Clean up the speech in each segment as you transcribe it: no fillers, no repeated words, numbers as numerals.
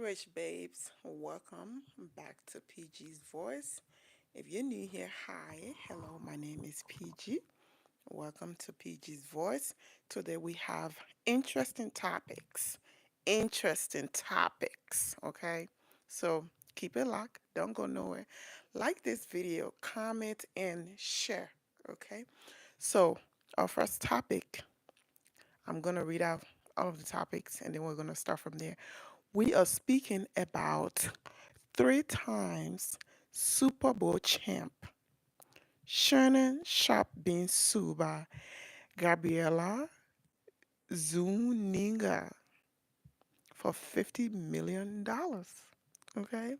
Rich Babes. Welcome back to PG's Voice. If you're new here, hi. Hello, my name is PG. Welcome to PG's Voice. Today we have interesting topics. Interesting topics, okay? So keep it locked. Don't go nowhere. Like this video, comment, and share, okay? So, our first topic, I'm going to read out all of the topics and then we're going to start from there. We are speaking about three times Super Bowl champ Shannon Sharp being sued by Gabriella Zuniga for $50 million. Okay?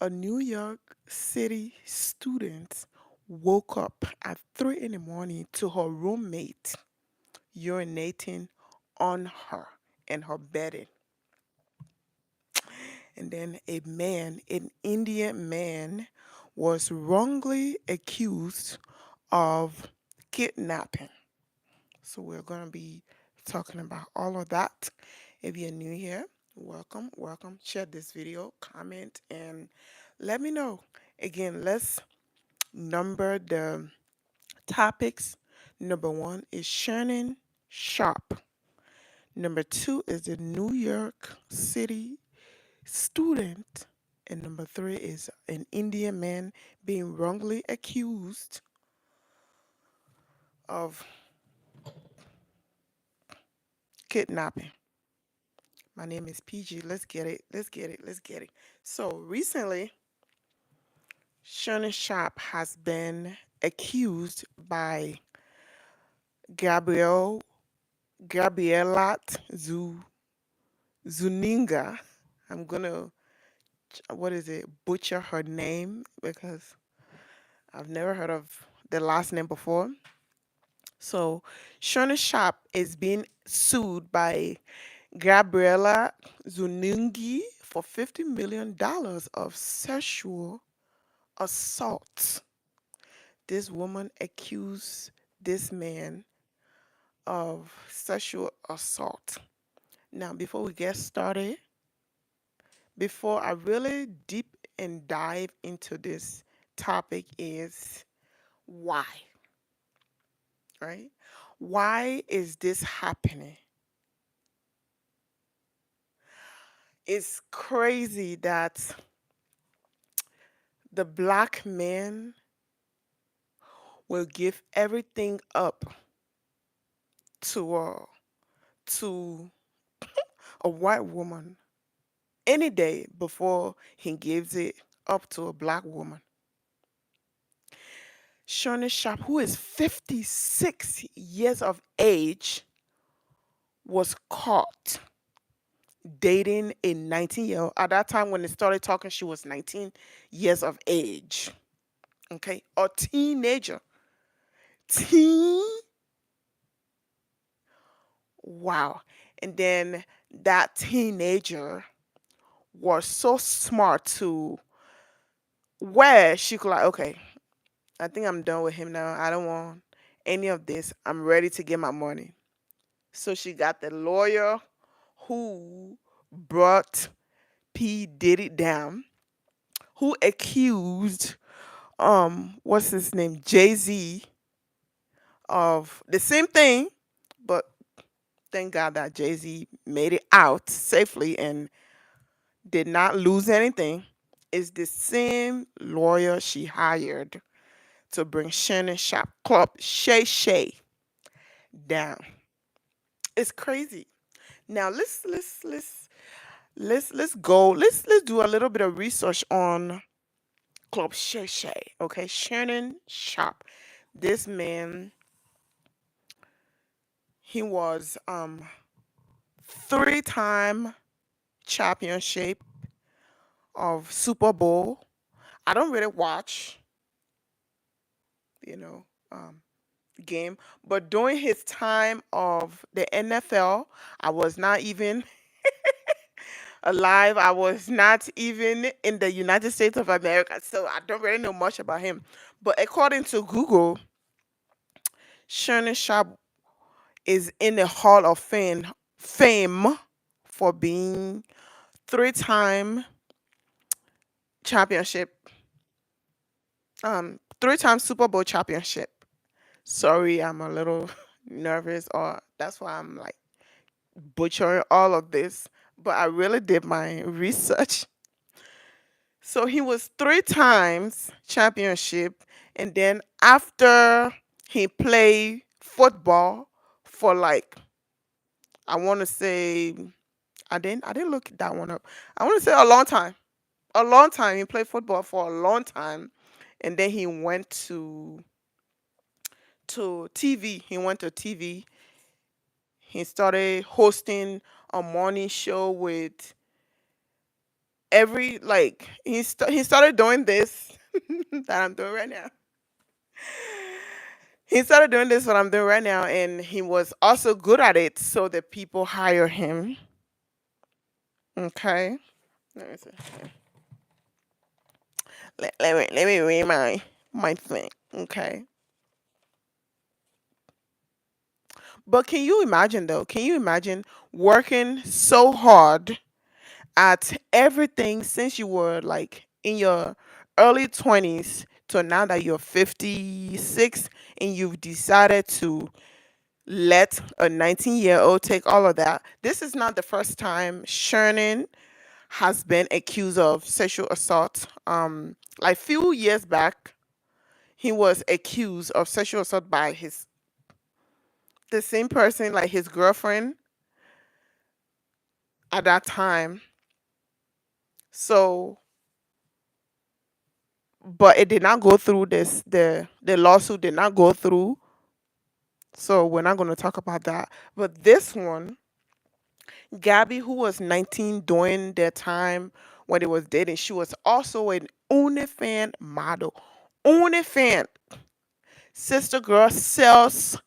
A New York City student woke up at 3 in the morning to her roommate urinating on her in her bedding. And then an Indian man, was wrongly accused of kidnapping. So we're going to be talking about all of that. If you're new here, welcome, welcome. Share this video, comment, and let me know. Again, let's number the topics. Number one is Shannon Sharp. Number two is the New York City student. And number three is an Indian man being wrongly accused of kidnapping. My name is PG. Let's get it. Let's get it. Let's get it. So recently, Shannon Sharp has been accused by Gabriel Gabrielat Zuninga. I'm gonna what is it? Butcher her name because I've never heard of the last name before. So Shannon Sharp is being sued by Gabriela Zunungi for $50 million of sexual assault. This woman accused this man of sexual assault. Now, before we get started, before I really deep and dive into this topic is why, right? Why is this happening? It's crazy that the black man will give everything up to to a white woman any day before he gives it up to a black woman. Shawnee Sharp, who is 56 years of age, was caught dating a 19-year-old. At that time when they started talking, she was 19 years of age. Okay, a teenager. Teen. Wow. And then that teenager was so smart to where she could like, okay, I think I'm done with him now. I don't want any of this. I'm ready to get my money. So she got the lawyer who brought P Diddy down, who accused what's his name? Jay-Z of the same thing, but thank God that Jay-Z made it out safely and did not lose anything. Is the same lawyer she hired to bring Shannon Sharp Club Shay Shay down. It's crazy. Now let's go. Let's do a little bit of research on Club Shay Shay. Okay, Shannon Sharp. This man, he was three-time championship of Super Bowl. I don't really watch, you know, um, game, but during his time of the NFL, I was not even alive. I was not even in the United States of America, so I don't really know much about him. But according to Google, Shannon Sharp is in the Hall of Fame for being three-time championship, 3 time Super Bowl championship. Sorry, I'm a little nervous, or that's why I'm like butchering all of this. But I really did my research. So he was 3 times championship, and then after he played football for like, I want to say, I didn't look that one up. I want to say a long time. A long time. He played football for a long time, and then he went to TV. He went to TV. He started hosting a morning show with every like he started doing this that I'm doing right now. He started doing this what I'm doing right now, and he was also good at it, so the people hire him. Okay, let me see. Let me read my thing. Okay, but can you imagine though? Can you imagine working so hard at everything since you were like in your early 20s to now that you're 56, and you've decided to let a 19-year-old take all of that? This is not the first time Shannon has been accused of sexual assault. Like few years back, he was accused of sexual assault by his the same person, like his girlfriend at that time. So, but it did not go through. The lawsuit did not go through. So we're not going to talk about that. But this one, Gabby, who was 19 during their time when they was dating, she was also an OnlyFans model. OnlyFans. Sister girl sells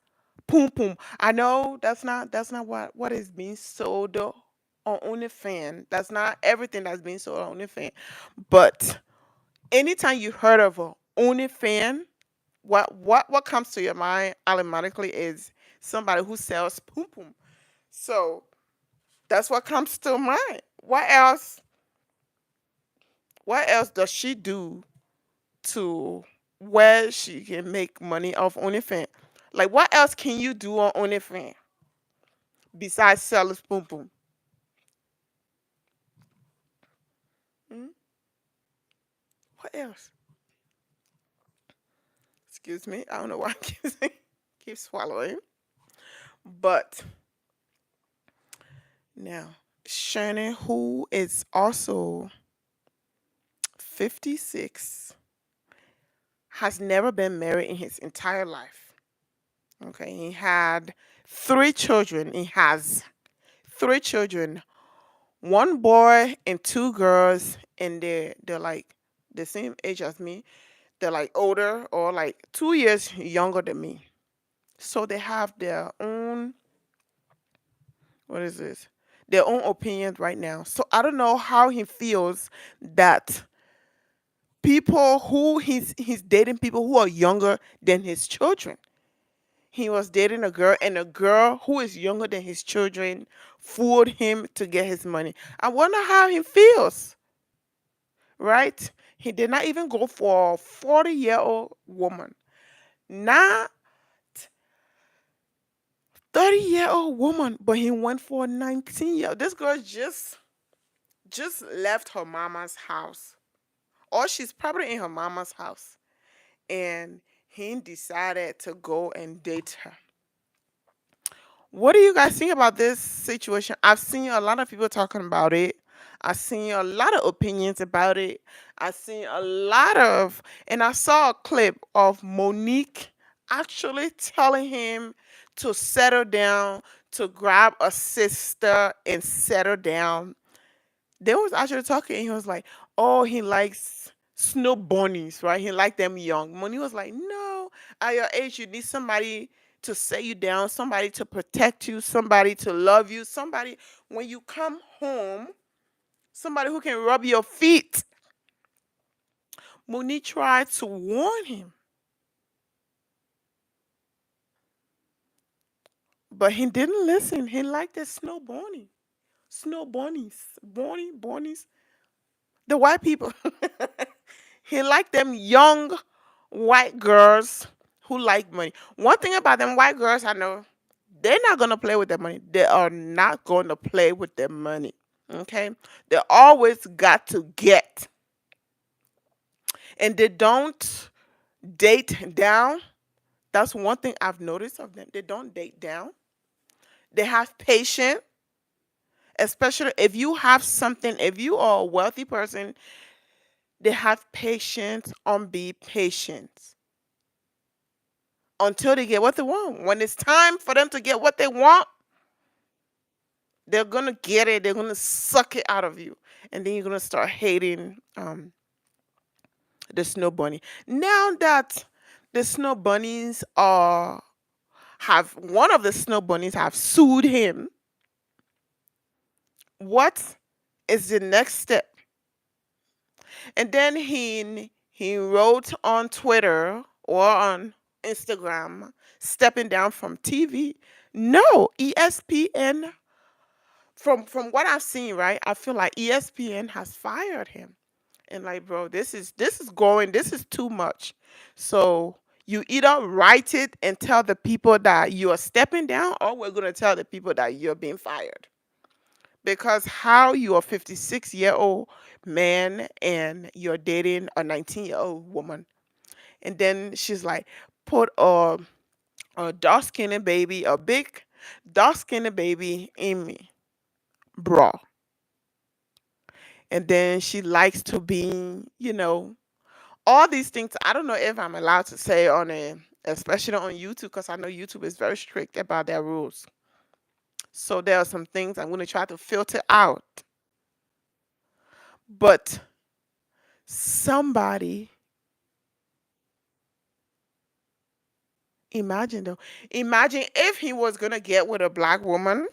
poom poom. I know that's not what is being sold on OnlyFans. That's not everything that's being sold on OnlyFans. But anytime you heard of a OnlyFans, what comes to your mind automatically is somebody who sells poom poom. So that's what comes to mind. What else does she do to where she can make money off OnlyFans? Like what else can you do on OnlyFans besides selling poom poom? Hmm? What else? Excuse me. I don't know why I keep swallowing. But now, Shannon, who is also 56, has never been married in his entire life. Okay, he had 3 children. He has 3 children, one boy and 2 girls, and they're like the same age as me. They're like older or like 2 years younger than me. So they have their own, what is this? Their own opinions right now. So I don't know how he feels that people who he's dating people who are younger than his children. He was dating a girl, and a girl who is younger than his children fooled him to get his money. I wonder how he feels, right? He did not even go for a 40-year-old woman. Not 30-year-old woman, but he went for a 19-year. This girl just left her mama's house, or she's probably in her mama's house, and he decided to go and date her. What do you guys think about this situation? I've seen a lot of people talking about it. I've seen a lot of opinions about it. I've seen a lot of, and I saw a clip of Monique actually telling him to settle down, to grab a sister and settle down. They was actually talking, and he was like, "Oh, he likes snow bunnies, right? He liked them young." Money was like, "No, at your age, you need somebody to set you down, somebody to protect you, somebody to love you, somebody when you come home, somebody who can rub your feet." Monique tried to warn him, but he didn't listen. He liked the snow bunny. Snow bunnies, bunnies. The white people. He liked them young white girls who like money. One thing about them white girls I know, they're not gonna play with their money. They are not gonna play with their money. Okay? They always got to get. And they don't date down. That's one thing I've noticed of them. They don't date down. They have patience, especially if you have something, if you are a wealthy person, they have patience on be patient until they get what they want. When it's time for them to get what they want, they're gonna get it. They're gonna suck it out of you, and then you're gonna start hating the snow bunny. Now that the snow bunnies are have one of the snow bunnies have sued him, what is the next step? And then he wrote on Twitter or on Instagram, stepping down from TV. No, ESPN. From what I've seen, right, I feel like ESPN has fired him. And like, bro, this is too much. So you either write it and tell the people that you are stepping down, or we're gonna tell the people that you're being fired. Because how you are 56-year-old man and you're dating a 19-year-old woman, and then she's like, put a dark skinned baby, a big dark skinned baby in me, bra, and then she likes to be, all these things. I don't know if I'm allowed to say on a, especially on YouTube, because I know YouTube is very strict about their rules. So there are some things I'm going to try to filter out. But somebody, imagine though, imagine if he was going to get with a black woman.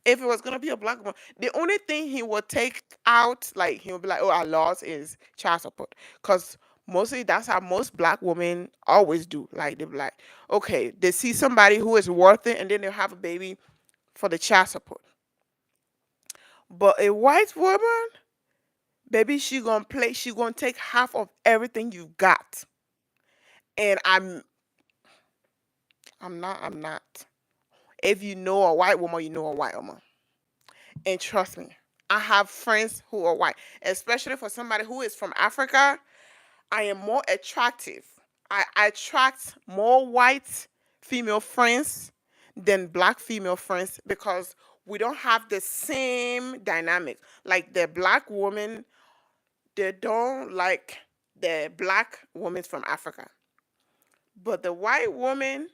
If it was gonna be a black woman, the only thing he would take out, like he would be like, "Oh, our laws is child support," because mostly that's how most black women always do. Like they be like, okay, they see somebody who is worth it, and then they'll have a baby for the child support. But a white woman, baby, she gonna play. She gonna take half of everything you got. And I'm not. I'm not. If you know a white woman, you know a white woman. And trust me, I have friends who are white, especially for somebody who is from Africa. I am more attractive. I attract more white female friends than black female friends because we don't have the same dynamic. Like the black woman, they don't like the black women from Africa. But the white woman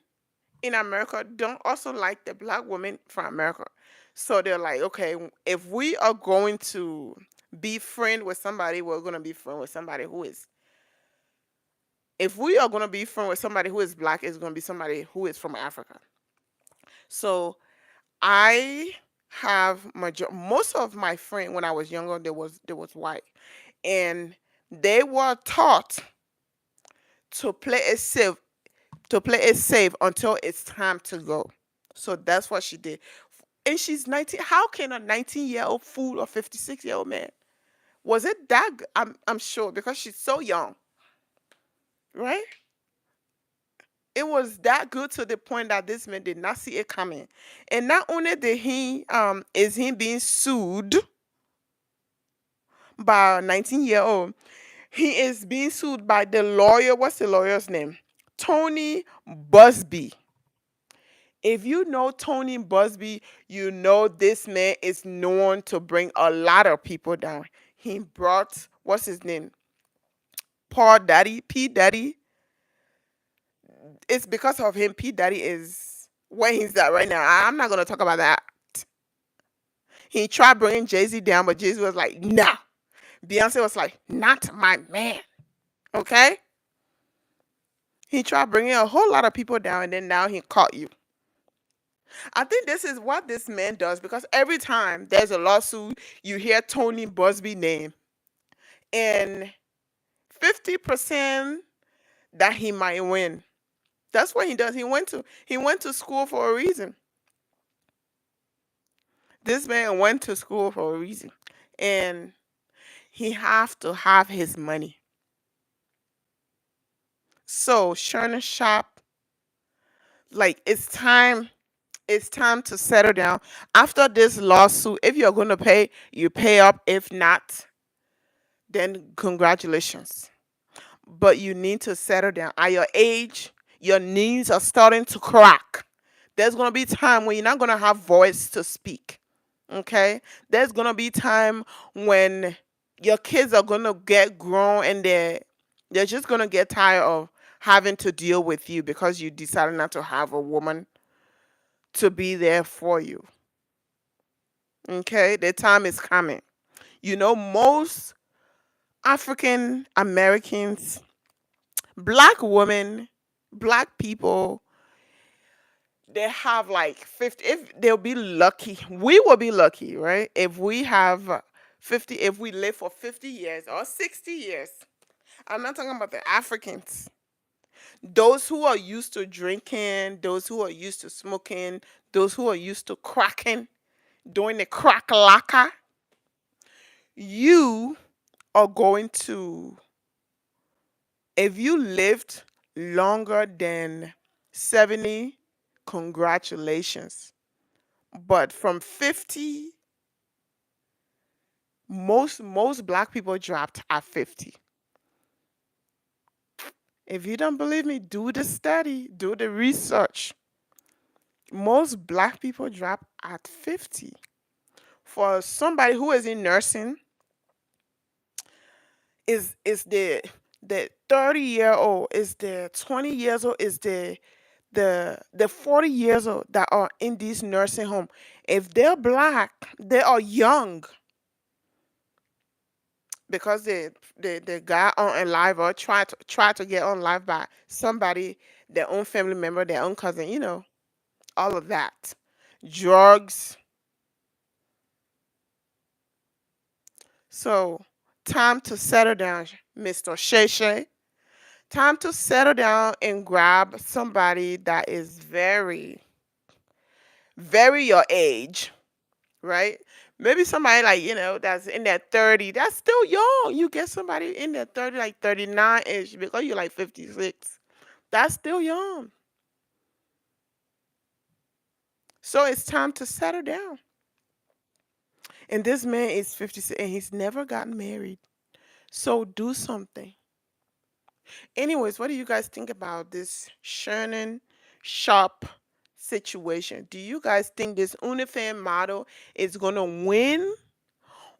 in America don't also like the black women from America. So they're like, okay, if we are going to be friend with somebody, we're gonna be friend with somebody who is. If we are gonna be friend with somebody who is black, it's gonna be somebody who is from Africa. So I have most of my friend when I was younger, there was white, and they were taught to play it safe, until it's time to go. So that's what she did. And she's 19. How can a 19-year-old fool a 56-year-old man? Was it that? I'm sure because she's so young, right? It was that good to the point that this man did not see it coming. And not only did he is he being sued by a 19-year-old, he is being sued by the lawyer. What's the lawyer's name? Tony Busby. If you know Tony Busby, you know this man is known to bring a lot of people down. He brought, what's his name? Paul Daddy, P Daddy. It's because of him. P Daddy is where he's at right now. I'm not gonna talk about that. He tried bringing Jay Z down, but Jay Z was like, "Nah." Beyonce was like, "Not my man." Okay. He tried bringing a whole lot of people down, and then now he caught you. I think this is what this man does because every time there's a lawsuit, you hear Tony Busby name, and 50% that he might win. That's what he does. He went to school for a reason. This man went to school for a reason, and he have to have his money. So Shannon Sharp, like it's time to settle down. After this lawsuit, if you're going to pay, you pay up. If not, then congratulations. But you need to settle down. At your age, your knees are starting to crack. There's going to be time when you're not going to have voice to speak. Okay? There's going to be time when your kids are going to get grown and they're just going to get tired of having to deal with you because you decided not to have a woman to be there for you. Okay? The time is coming. Most African Americans, black women, black people, they have like 50, if they'll be lucky, we will be lucky, right? If we have 50, if we live for 50 years or 60 years. I'm not talking about the Africans. Those who are used to drinking, those who are used to smoking, those who are used to cracking, doing the crack laka, you are going to, if you lived longer than 70, congratulations. But from 50, most black people dropped at 50. If you don't believe me, do the study, do the research. Most black people drop at 50. For somebody who is in nursing, is the 30-year old, is the 20 years old, is the 40 years old that are in these nursing home. If they're black, they are young because they got on live or try to get on live by somebody, their own family member, their own cousin, all of that. Drugs. So time to settle down, Mr. Shay Shay. Time to settle down and grab somebody that is very, very your age, right? Maybe somebody like, that's in their 30, that's still young. You get somebody in their 30, like 39 ish, because you're like 56. That's still young. So it's time to settle down. And this man is 56 and he's never gotten married. So do something. Anyways, what do you guys think about this Shannon Sharp situation? Do you guys think this Unifan model is going to win,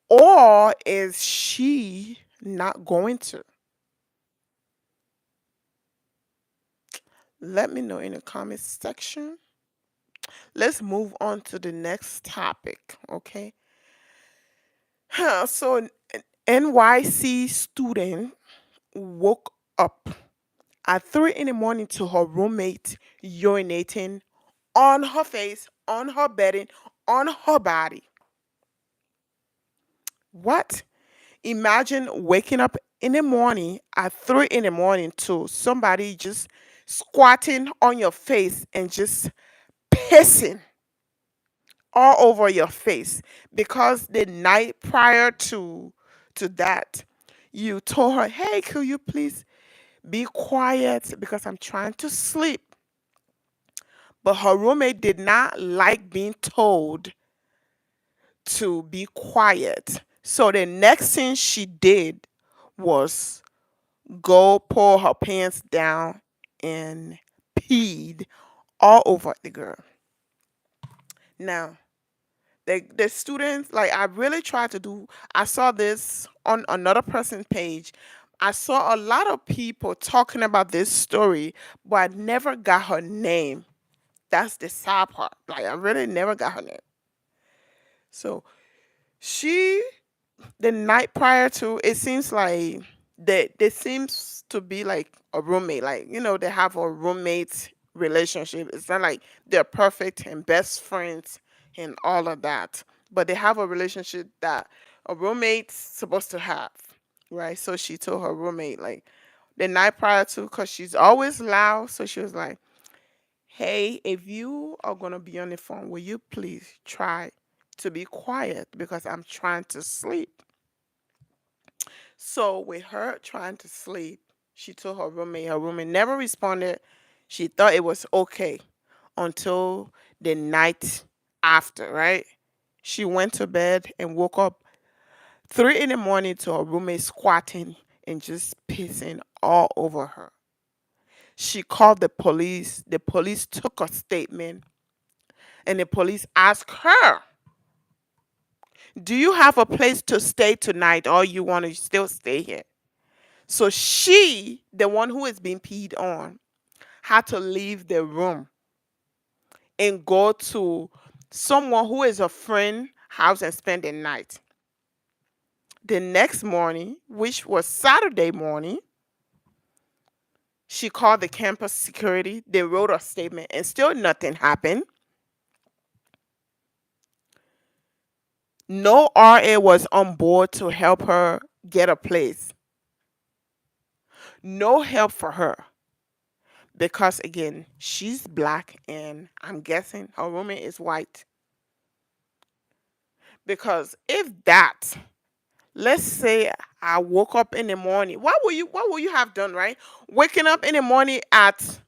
or is she not going to? Let me know in the comments section. Let's move on to the next topic, okay? So, an NYC student woke up at 3 in the morning to her roommate urinating on her face, on her bedding, on her body. What? Imagine waking up in the morning at 3 in the morning to somebody just squatting on your face and just pissing all over your face because the night prior to that you told her, "Hey, could you please be quiet because I'm trying to sleep." But her roommate did not like being told to be quiet. So the next thing she did was go pull her pants down and peed all over the girl. Now, the students, like, I really tried to do, I saw this on another person's page. I saw a lot of people talking about this story, but I never got her name. That's the sad part. Like, I really never got her name. So she, the night prior to, it seems like they seems to be like a roommate. Like, they have a roommate relationship. It's not like they're perfect and best friends and all of that. But they have a relationship that a roommate's supposed to have. Right. So she told her roommate, like, the night prior to, because she's always loud. So she was like, "Hey, if you are gonna be on the phone, will you please try to be quiet because I'm trying to sleep. So with her trying to sleep, she told her roommate. Her roommate never responded. She thought it was okay until the night after, right? She went to bed and woke up 3 in the morning to her roommate squatting and just pissing all over her. She called the police. The police took a statement and the police asked her, "Do you have a place to stay tonight or you want to still stay here?" So she, the one who is being peed on, had to leave the room and go to someone who is a friend house and spend the night. The next morning, which was Saturday morning, she called the campus security. They wrote a statement and still nothing happened. No RA was on board to help her get a place. No help for her because, again, she's black and I'm guessing her roommate is white. Because if that, let's say I woke up in the morning, what will you have done, right? Waking up in the morning at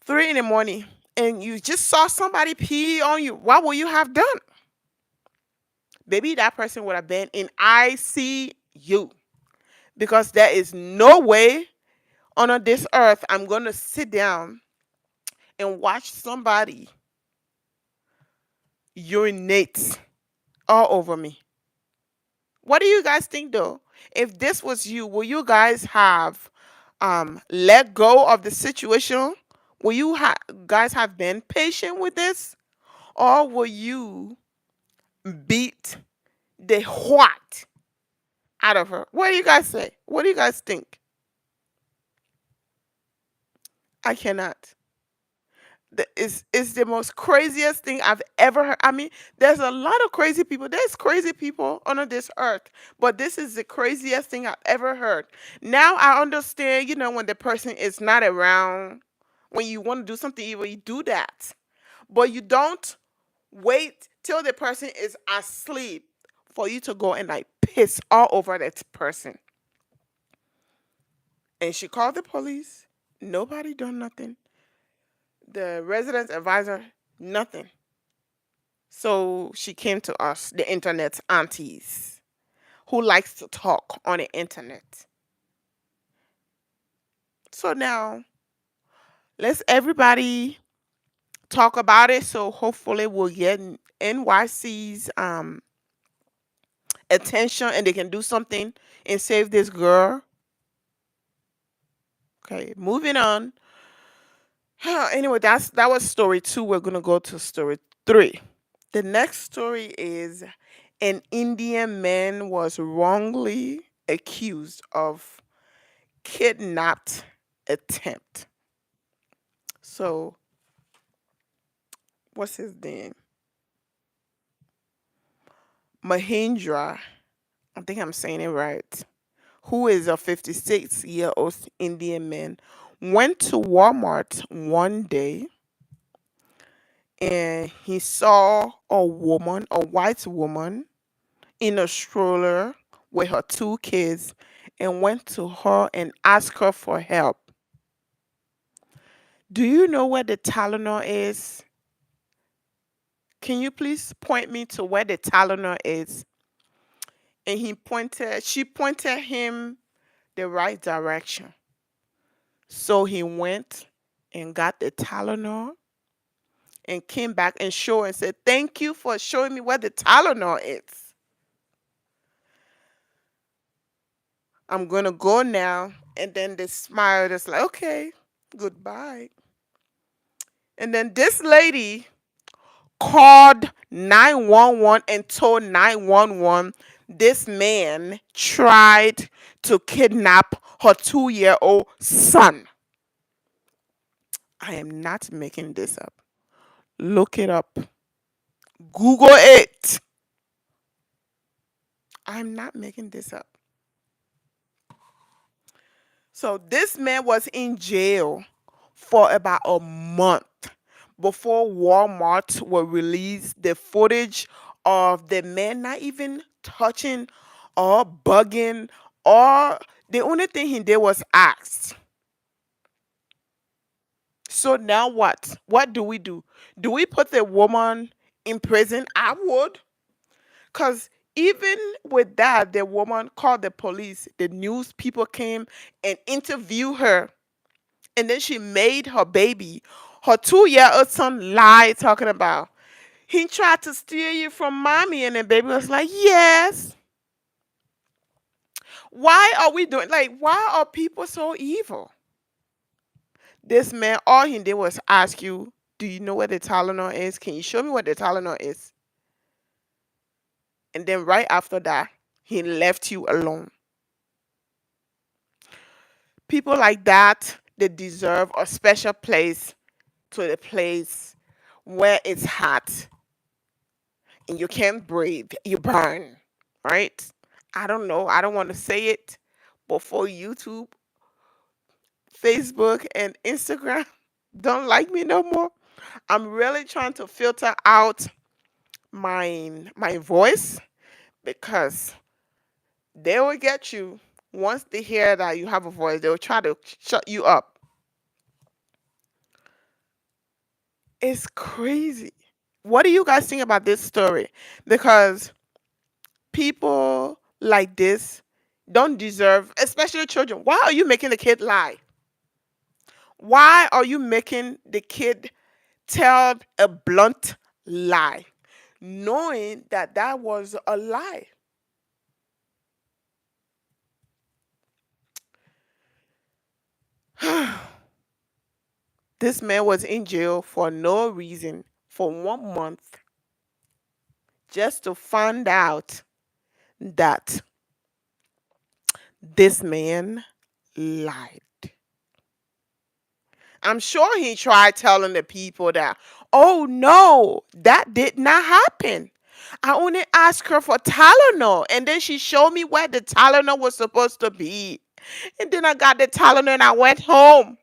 3 in the morning and you just saw somebody pee on you, what will you have done? Maybe that person would have been in ICU because there is no way on this earth I'm going to sit down and watch somebody urinate all over me. What do you guys think though? If this was you, will you guys have let go of the situation? Will you guys have been patient with this? Or will you beat the what out of her? What do you guys say? What do you guys think? I cannot. Is the most craziest thing I've ever heard. I mean, there's a lot of crazy people. There's crazy people on this earth, but this is the craziest thing I've ever heard. Now I understand, when the person is not around, when you want to do something evil, you do that. But you don't wait till the person is asleep for you to go and like piss all over that person. And she called the police. Nobody done nothing. The residence advisor, nothing. So she came to us, the internet aunties, who likes to talk on the internet. So now let's everybody talk about it. So hopefully we'll get NYC's attention and they can do something and save this girl. Okay, moving on. Anyway, that was story 2. We're gonna go to story 3. The next story is an Indian man was wrongly accused of kidnapped attempt. So, what's his name? Mahindra, I think I'm saying it right, who is a 56-year-old Indian man, went to Walmart one day and he saw a woman, a white woman, in a stroller with her 2 kids and went to her and asked her for help. Do you know where the Tylenol is? Can you please point me to where the Tylenol is? And she pointed him the right direction. So he went and got the Tylenol and came back and showed and said, "Thank you for showing me where the Tylenol is. I'm going to go now." And then they smiled. It's like, "Okay, goodbye." And then this lady called 911 and told 911 this man tried to kidnap her 2-year-old son. I am not making this up. Look it up. Google it. I'm not making this up. So this man was in jail for about a month before Walmart will release the footage of the man not even touching or bugging, or the only thing he did was ask. So now what? What do we do? Do we put the woman in prison? I would. Because even with that, the woman called the police. The news people came and interviewed her. And then she made her baby, her 2 year old son, lie talking about, he tried to steal you from mommy. And the baby was like, yes. Why are we doing, like, why are people so evil? This man, all he did was ask you, do you know what the Tylenol is? Can you show me what the Tylenol is? And then right after that, he left you alone. People like that, they deserve a special place, to the place where it's hot and you can't breathe, you burn, right? I don't know. I don't want to say it, but for YouTube, Facebook, and Instagram don't like me no more. I'm really trying to filter out my voice, because they will get you. Once they hear that you have a voice, they will try to shut you up. It's crazy. What do you guys think about this story? Because people like this don't deserve, especially children. Why are you making the kid lie? Why are you making the kid tell a blunt lie, knowing that that was a lie? This man was in jail for no reason for 1 month, just to find out that this man lied. I'm sure he tried telling the people that, oh no, that did not happen. I only asked her for Tylenol, and then she showed me where the Tylenol was supposed to be. And then I got the Tylenol and I went home.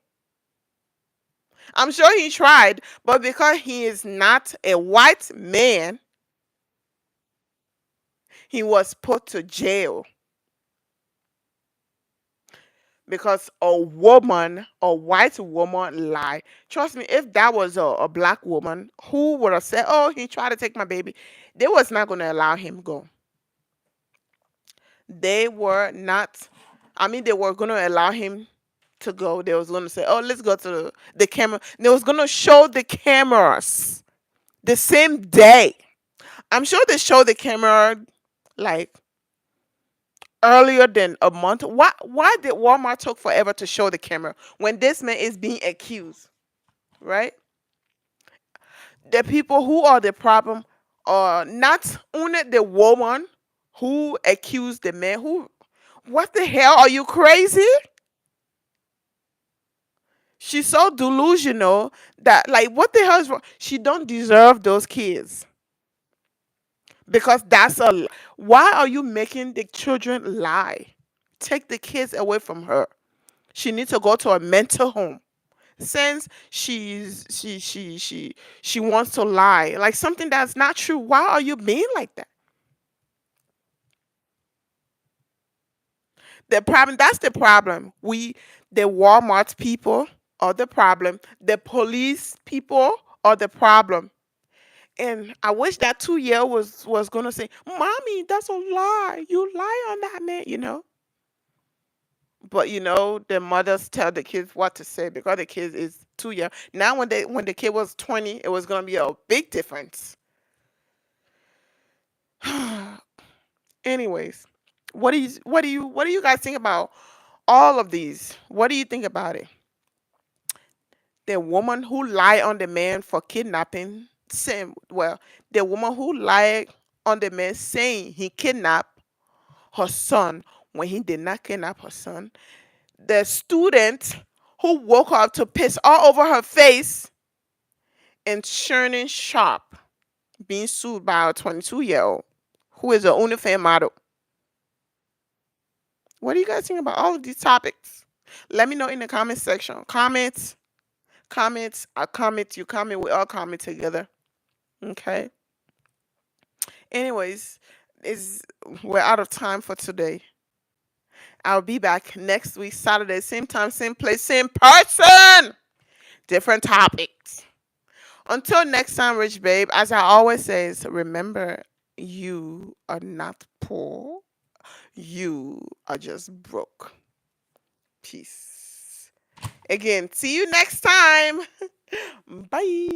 I'm sure he tried, but because he is not a white man, he was put to jail. Because a woman, a white woman, lied. Trust me, if that was a black woman who would have said, oh, he tried to take my baby, they was not going to allow him go. They were not, I mean, they were going to allow him to go. They was going to say, oh, let's go to the camera. They was going to show the cameras the same day. I'm sure they showed the camera like earlier than a month. Why did Walmart took forever to show the camera when this man is being accused, right? The people who are the problem are not only the woman who accused the man. Who, what the hell, are you crazy? She's so delusional that, like, what the hell is wrong? She don't deserve those kids, because that's a, why are you making the children lie? Take the kids away from her. She needs to go to a mental home. Since she wants to lie, like something that's not true. Why are you being like that? The problem, that's the problem. The Walmart people are the problem. The police people are the problem. And I wish that 2 year was gonna say, "Mommy, that's a lie. You lie on that man," you know. But the mothers tell the kids what to say, because the kid is 2 year. Now when the kid was 20, it was gonna be a big difference. Anyways, what do you guys think about all of these? What do you think about it? The woman who lied on the man for kidnapping, same, well, the woman who lied on the man saying he kidnapped her son when he did not kidnap her son. The student who woke up to piss all over her face, and Shannon Sharp being sued by a 22-year-old who is an OnlyFans model. What do you guys think about all of these topics? Let me know in the comment section. Comments, Comments, I comment, you comment, we all comment together. Okay. Anyways, is we're out of time for today. I'll be back next week, Saturday, same time, same place, same person, different topics. Until next time, Rich Babe, as I always say, remember, you are not poor. You are just broke. Peace. Again, see you next time. Bye.